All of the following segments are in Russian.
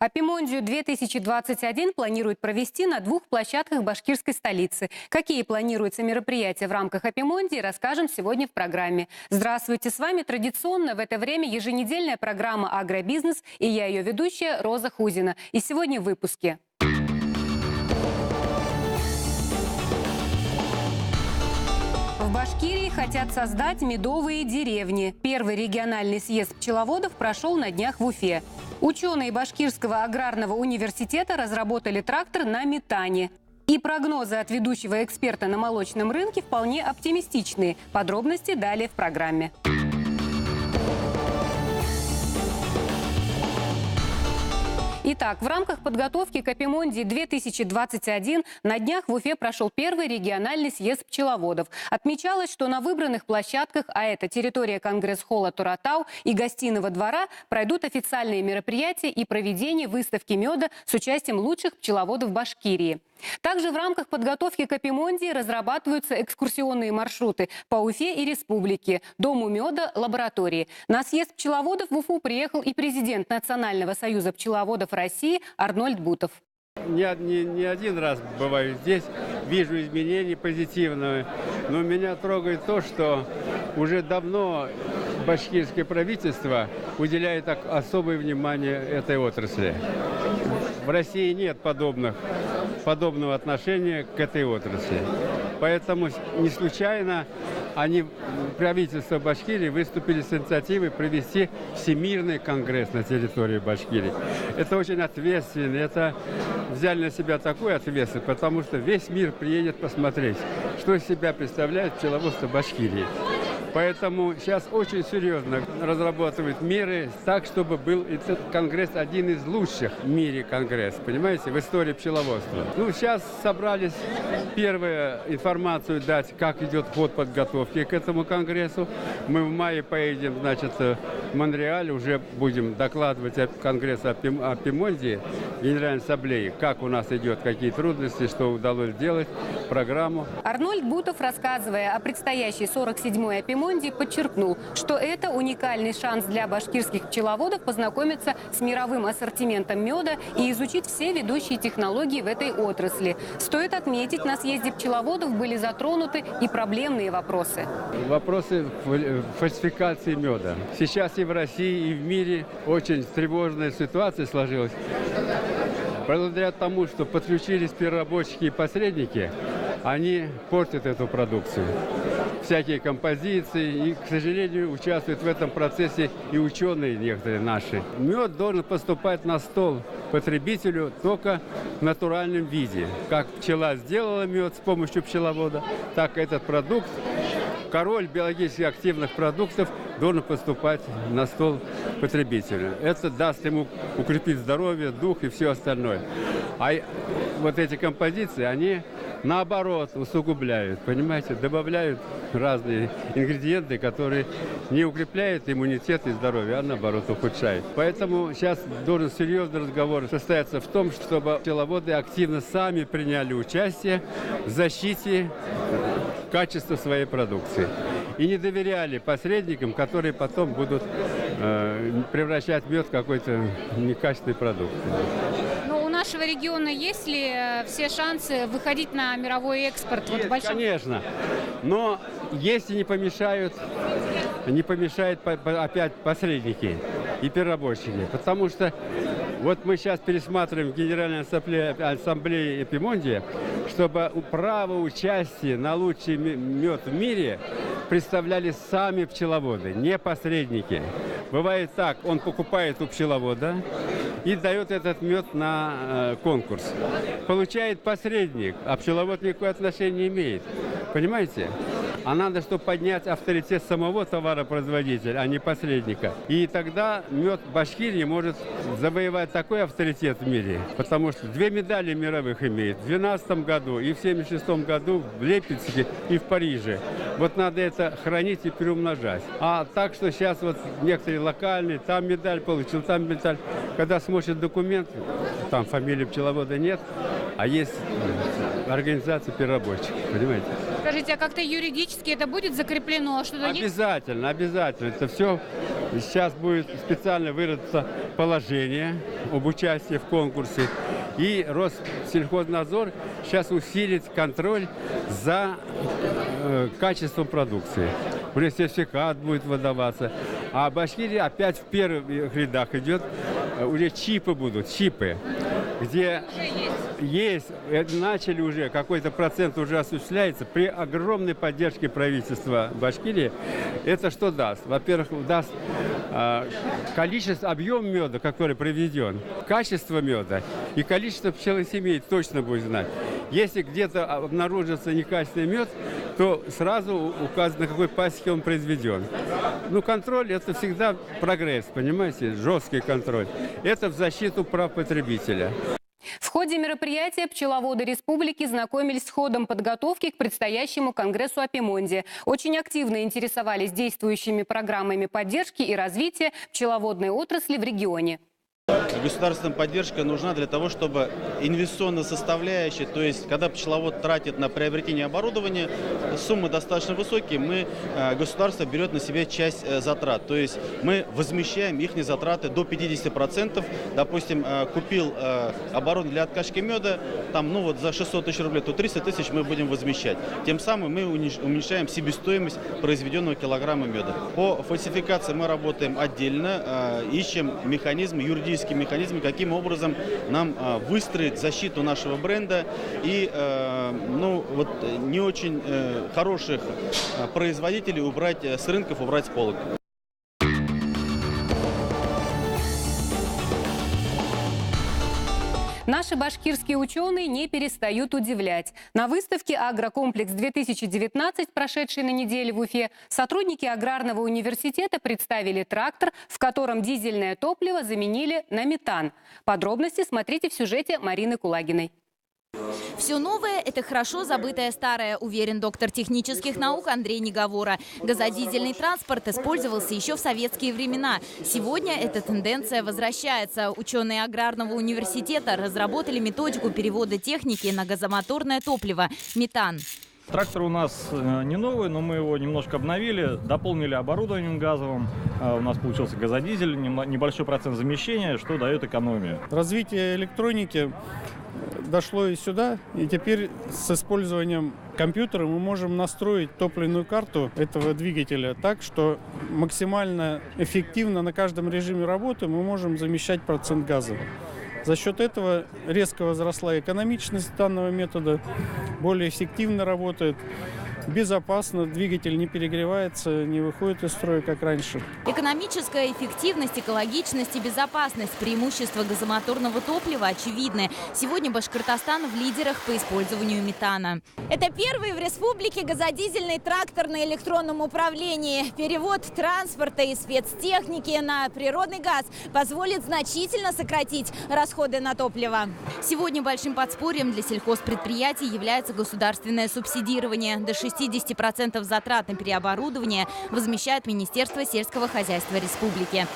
Апимондию 2021 планируют провести на 2 площадках башкирской столицы. Какие планируются мероприятия в рамках Апимондии, расскажем сегодня в программе. Здравствуйте, с вами традиционно в это время еженедельная программа «Агробизнес» и я ее ведущая Роза Хузина. И сегодня в выпуске. В Башкирии хотят создать медовые деревни. Первый региональный съезд пчеловодов прошел на днях в Уфе. Ученые Башкирского аграрного университета разработали трактор на метане. И прогнозы от ведущего эксперта на молочном рынке вполне оптимистичные. Подробности далее в программе. Итак, в рамках подготовки к Апимондии 2021 на днях в Уфе прошел первый региональный съезд пчеловодов. Отмечалось, что на выбранных площадках, а это территория Конгресс-холла Туратау и гостиного двора, пройдут официальные мероприятия и проведение выставки меда с участием лучших пчеловодов Башкирии. Также в рамках подготовки к Апимондии разрабатываются экскурсионные маршруты по Уфе и республике, Дому меда, лаборатории. На съезд пчеловодов в Уфу приехал и президент Национального союза пчеловодов России Арнольд Бутов. Не один раз бываю здесь, вижу изменения позитивные, но меня трогает то, что уже давно башкирское правительство уделяет особое внимание этой отрасли. В России нет подобного отношения к этой отрасли. Поэтому не случайно правительство Башкирии выступили с инициативой провести Всемирный конгресс на территории Башкирии. Это очень ответственно, это взяли на себя такую ответственность, потому что весь мир приедет посмотреть, что из себя представляет пчеловодство Башкирии. Поэтому сейчас очень серьезно разрабатывают меры так, чтобы был этот конгресс один из лучших в мире конгресс, понимаете, в истории пчеловодства. Сейчас собрались первую информацию дать, как идет ход подготовки к этому конгрессу. Мы в мае поедем, в Монреаль, уже будем докладывать о конгрессу Апимондии, Генеральной Ассамблее, как у нас идет, какие трудности, что удалось сделать, программу. Арнольд Бутов, рассказывая о предстоящей 47-й Апимондии, подчеркнул, что это уникальный шанс для башкирских пчеловодов познакомиться с мировым ассортиментом меда и изучить все ведущие технологии в этой отрасли. Стоит отметить, на съезде пчеловодов были затронуты и проблемные вопросы. Вопросы фальсификации меда. Сейчас и в России, и в мире очень тревожная ситуация сложилась. Благодаря тому, что подключились переработчики и посредники, они портят эту продукцию. Всякие композиции, и, к сожалению, участвуют в этом процессе и ученые некоторые наши. Мед должен поступать на стол потребителю только в натуральном виде. Как пчела сделала мед с помощью пчеловода, так этот продукт, король биологически активных продуктов, должен поступать на стол потребителю. Это даст ему укрепить здоровье, дух и все остальное. А вот эти композиции, они наоборот усугубляют, понимаете, добавляют разные ингредиенты, которые не укрепляют иммунитет и здоровье, а наоборот ухудшают. Поэтому сейчас должен серьезный разговор состояться в том, чтобы пчеловоды активно сами приняли участие в защите качества своей продукции. И не доверяли посредникам, которые потом будут превращать мед в какой-то некачественный продукт. У нашего региона есть ли все шансы выходить на мировой экспорт? Есть, конечно. Но если не помешают опять посредники и переработчики. Потому что вот мы сейчас пересматриваем в Генеральной Ассамблее Апимондии, чтобы право участия на лучший мед в мире представляли сами пчеловоды, не посредники. Бывает так, он покупает у пчеловода и дает этот мед на конкурс. Получает посредник, а пчеловод никакого отношения не имеет. Понимаете? А надо, чтобы поднять авторитет самого товаропроизводителя, а не посредника. И тогда мед Башкирии может завоевать такой авторитет в мире, потому что 2 медали мировых имеет. В 2012 году и в 1976 году в Лейпциге и в Париже. Вот надо это хранить и приумножать. А так, что сейчас вот некоторые локальные, там медаль получил, там медаль. Когда смотришь документ, там фамилии пчеловода нет, а есть организации переработчиков, понимаете? Скажите, а как-то юридически это будет закреплено? Что-то есть? Обязательно, обязательно. Это все сейчас будет специально выработано положение об участии в конкурсе. И Россельхознадзор сейчас усилит контроль за качеством продукции. Уже сертификат будет выдаваться. А Башкирия опять в первых рядах идет. Уже чипы будут, чипы, где есть, начали уже, какой-то процент уже осуществляется при огромной поддержке правительства Башкирии. Это что даст? Во-первых, даст количество, объем меда, который проведен, качество меда и количество пчелосемей точно будет знать. Если где-то обнаружится некачественный мед, то сразу указано, на какой пасеке он произведен. Ну, контроль – это всегда прогресс, понимаете, жесткий контроль. Это в защиту прав потребителя. В ходе мероприятия пчеловоды республики знакомились с ходом подготовки к предстоящему конгрессу Апимонди. Очень активно интересовались действующими программами поддержки и развития пчеловодной отрасли в регионе. Государственная поддержка нужна для того, чтобы инвестиционная составляющая, то есть когда пчеловод тратит на приобретение оборудования, суммы достаточно высокие, государство берет на себя часть затрат. То есть мы возмещаем их затраты до 50%. Допустим, купил оборудование для откачки меда, там, ну вот за 600 тысяч рублей, то 300 тысяч мы будем возмещать. Тем самым мы уменьшаем себестоимость произведенного килограмма меда. По фальсификации мы работаем отдельно, ищем механизмы, юридические механизмы, каким образом нам выстроить защиту нашего бренда и не очень хороших производителей убрать с рынков, убрать с полок. Наши башкирские ученые не перестают удивлять. На выставке «Агрокомплекс-2019», прошедшей на неделе в Уфе, сотрудники Аграрного университета представили трактор, в котором дизельное топливо заменили на метан. Подробности смотрите в сюжете Марины Кулагиной. Все новое – это хорошо забытое старое, уверен доктор технических наук Андрей Неговора. Газодизельный транспорт использовался еще в советские времена. Сегодня эта тенденция возвращается. Ученые Аграрного университета разработали методику перевода техники на газомоторное топливо – метан. Трактор у нас не новый, но мы его немножко обновили, дополнили оборудованием газовым. У нас получился газодизель, небольшой процент замещения, что дает экономию. Развитие электроники дошло и сюда, и теперь с использованием компьютера мы можем настроить топливную карту этого двигателя так, что максимально эффективно на каждом режиме работы мы можем замещать процент газа. За счет этого резко возросла экономичность данного метода, более эффективно работает, безопасно, двигатель не перегревается, не выходит из строя, как раньше. Экономическая эффективность, экологичность и безопасность – преимущества газомоторного топлива очевидны. Сегодня Башкортостан в лидерах по использованию метана. Это первый в республике газодизельный трактор на электронном управлении. Перевод транспорта и спецтехники на природный газ позволит значительно сократить расходы на топливо. Сегодня большим подспорьем для сельхозпредприятий является государственное субсидирование. До 60% затрат на переоборудование возмещает Министерство сельского хозяйства республики.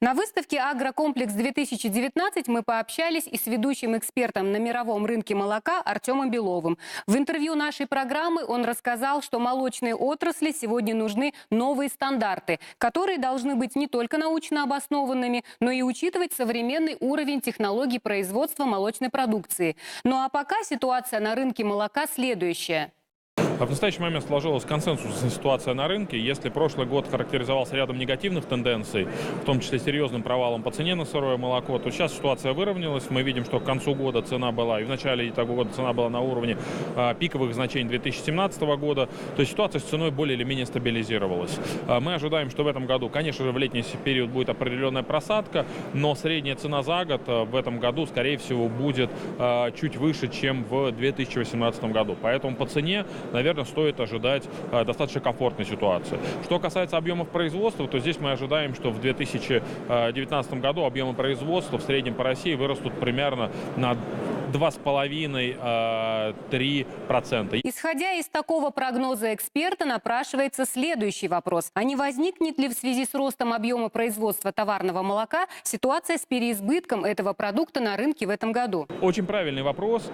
На выставке «Агрокомплекс-2019» мы пообщались и с ведущим экспертом на мировом рынке молока Артемом Беловым. В интервью нашей программы он рассказал, что молочной отрасли сегодня нужны новые стандарты, которые должны быть не только научно обоснованными, но и учитывать современный уровень технологий производства молочной продукции. Ну а пока ситуация на рынке молока следующая. В настоящий момент сложилась консенсусная ситуация на рынке. Если прошлый год характеризовался рядом негативных тенденций, в том числе серьезным провалом по цене на сырое молоко, то сейчас ситуация выровнялась. Мы видим, что к концу года цена была, и в начале того года цена была на уровне пиковых значений 2017 года. То есть ситуация с ценой более или менее стабилизировалась. Мы ожидаем, что в этом году, конечно же, в летний период будет определенная просадка, но средняя цена за год в этом году, скорее всего, будет чуть выше, чем в 2018 году. Поэтому по цене, наверное, стоит ожидать достаточно комфортной ситуации. Что касается объемов производства, то здесь мы ожидаем, что в 2019 году объемы производства в среднем по России вырастут примерно на 2,5-3%. Исходя из такого прогноза эксперта, напрашивается следующий вопрос. А не возникнет ли в связи с ростом объема производства товарного молока ситуация с переизбытком этого продукта на рынке в этом году? Очень правильный вопрос.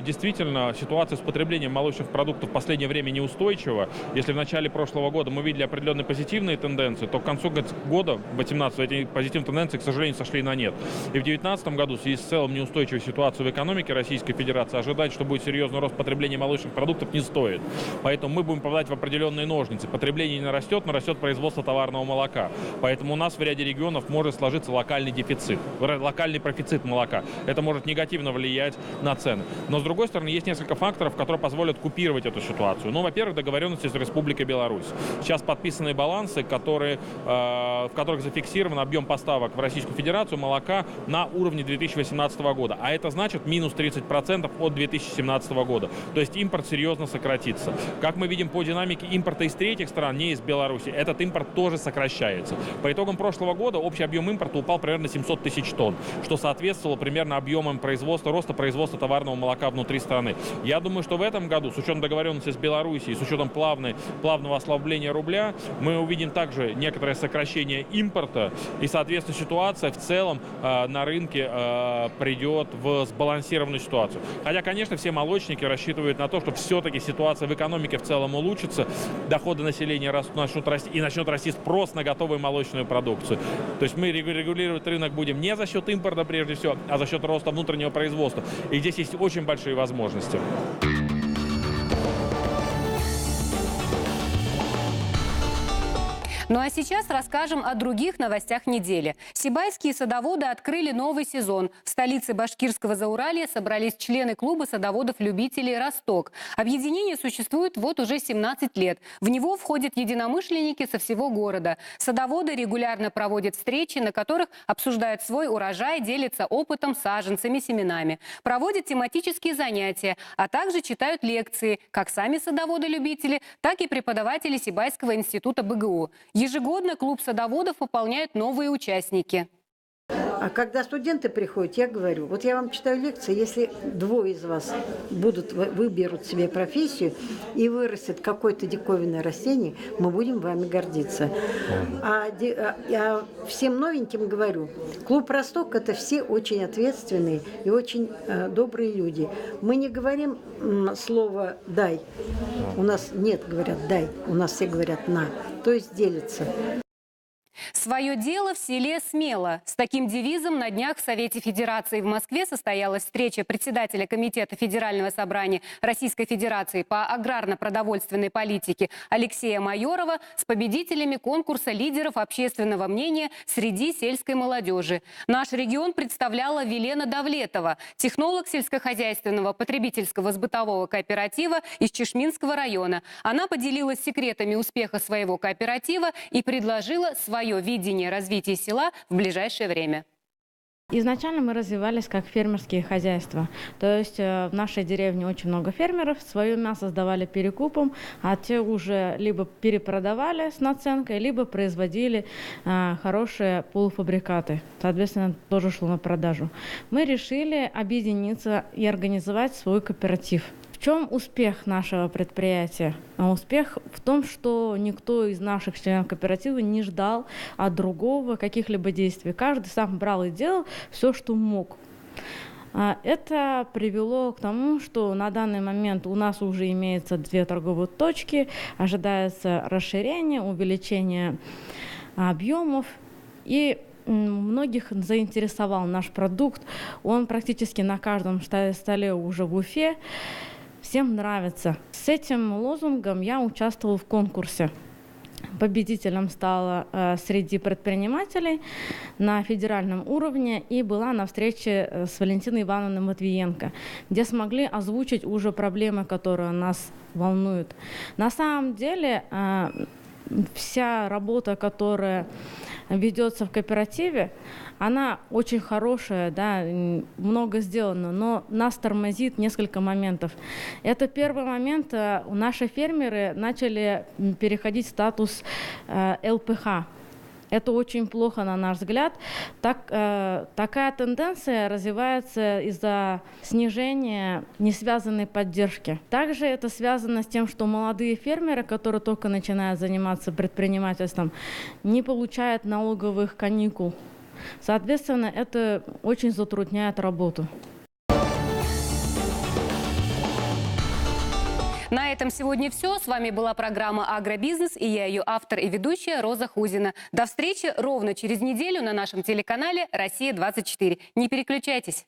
Действительно, ситуация с потреблением молочных продуктов в последнее время неустойчива. Если в начале прошлого года мы видели определенные позитивные тенденции, то к концу года, 2018, эти позитивные тенденции, к сожалению, сошли на нет. И в 2019 году в связи с целым неустойчивой ситуацией в экономике Российской Федерации ожидать, что будет серьезный рост потребления молочных продуктов, не стоит. Поэтому мы будем попадать в определенные ножницы. Потребление не нарастет, но растет производство товарного молока. Поэтому у нас в ряде регионов может сложиться локальный дефицит, локальный профицит молока. Это может негативно влиять на цены. Но, с другой стороны, есть несколько факторов, которые позволят купировать эту ситуацию. Ну, во-первых, договоренности с Республикой Беларусь. Сейчас подписаны балансы, в которых зафиксирован объем поставок в Российскую Федерацию молока на уровне 2018 года. А это значит минус 30% от 2017 года. То есть импорт серьезно сократится. Как мы видим по динамике импорта из третьих стран, не из Беларуси, этот импорт тоже сокращается. По итогам прошлого года общий объем импорта упал примерно 700 тысяч тонн, что соответствовало примерно объемам роста производства товарного молока внутри страны. Я думаю, что в этом году, с учетом договоренности с Белоруссией, с учетом плавного ослабления рубля, мы увидим также некоторое сокращение импорта, и, соответственно, ситуация в целом на рынке придет в сбалансированную ситуацию. Хотя, конечно, все молочники рассчитывают на то, что все-таки ситуация в экономике в целом улучшится, доходы населения начнут расти, и начнет расти спрос на готовую молочную продукцию. То есть мы регулировать рынок будем не за счет импорта прежде всего, а за счет роста внутреннего производства. И здесь есть очень большие возможности. Ну а сейчас расскажем о других новостях недели. Сибайские садоводы открыли новый сезон. В столице башкирского Зауралья собрались члены клуба садоводов-любителей «Росток». Объединение существует вот уже 17 лет. В него входят единомышленники со всего города. Садоводы регулярно проводят встречи, на которых обсуждают свой урожай, делятся опытом, саженцами, семенами. Проводят тематические занятия, а также читают лекции, как сами садоводы-любители, так и преподаватели Сибайского института БГУ. Ежегодно клуб садоводов пополняют новые участники. А когда студенты приходят, я говорю, вот я вам читаю лекции, если двое из вас выберут себе профессию и вырастет какое-то диковинное растение, мы будем вами гордиться. Я всем новеньким говорю, клуб «Росток» – это все очень ответственные и очень добрые люди. Мы не говорим слово «дай». У нас нет, говорят «дай», у нас все говорят «на», то есть делятся. Свое дело в селе смело. С таким девизом на днях в Совете Федерации в Москве состоялась встреча председателя Комитета Федерального собрания Российской Федерации по аграрно-продовольственной политике Алексея Майорова с победителями конкурса лидеров общественного мнения среди сельской молодежи. Наш регион представляла Велена Давлетова, технолог сельскохозяйственного потребительского сбытового кооператива из Чешминского района. Она поделилась секретами успеха своего кооператива и предложила свое видение развития села в ближайшее время. Изначально мы развивались как фермерские хозяйства. То есть в нашей деревне очень много фермеров, свое мясо сдавали перекупом, а те уже либо перепродавали с наценкой, либо производили хорошие полуфабрикаты. Соответственно, тоже шло на продажу. Мы решили объединиться и организовать свой кооператив. В чем успех нашего предприятия? Успех в том, что никто из наших членов кооператива не ждал от другого каких-либо действий. Каждый сам брал и делал все, что мог. Это привело к тому, что на данный момент у нас уже имеется 2 торговые точки, ожидается расширение, увеличение объемов и многих заинтересовал наш продукт. Он практически на каждом столе уже в Уфе. Всем нравится. С этим лозунгом я участвовала в конкурсе. Победителем стала среди предпринимателей на федеральном уровне и была на встрече с Валентиной Ивановной Матвиенко, где смогли озвучить уже проблемы, которые нас волнуют. На самом деле вся работа, которая ведется в кооперативе, она очень хорошая, да, много сделано, но нас тормозит несколько моментов. Это первый момент. Наши фермеры начали переходить в статус ЛПХ. Это очень плохо, на наш взгляд. Такая тенденция развивается из-за снижения несвязанной поддержки. Также это связано с тем, что молодые фермеры, которые только начинают заниматься предпринимательством, не получают налоговых каникул. Соответственно, это очень затрудняет работу. На этом сегодня все. С вами была программа «Агробизнес» и я ее автор и ведущая Роза Хузина. До встречи ровно через неделю на нашем телеканале «Россия-24». Не переключайтесь.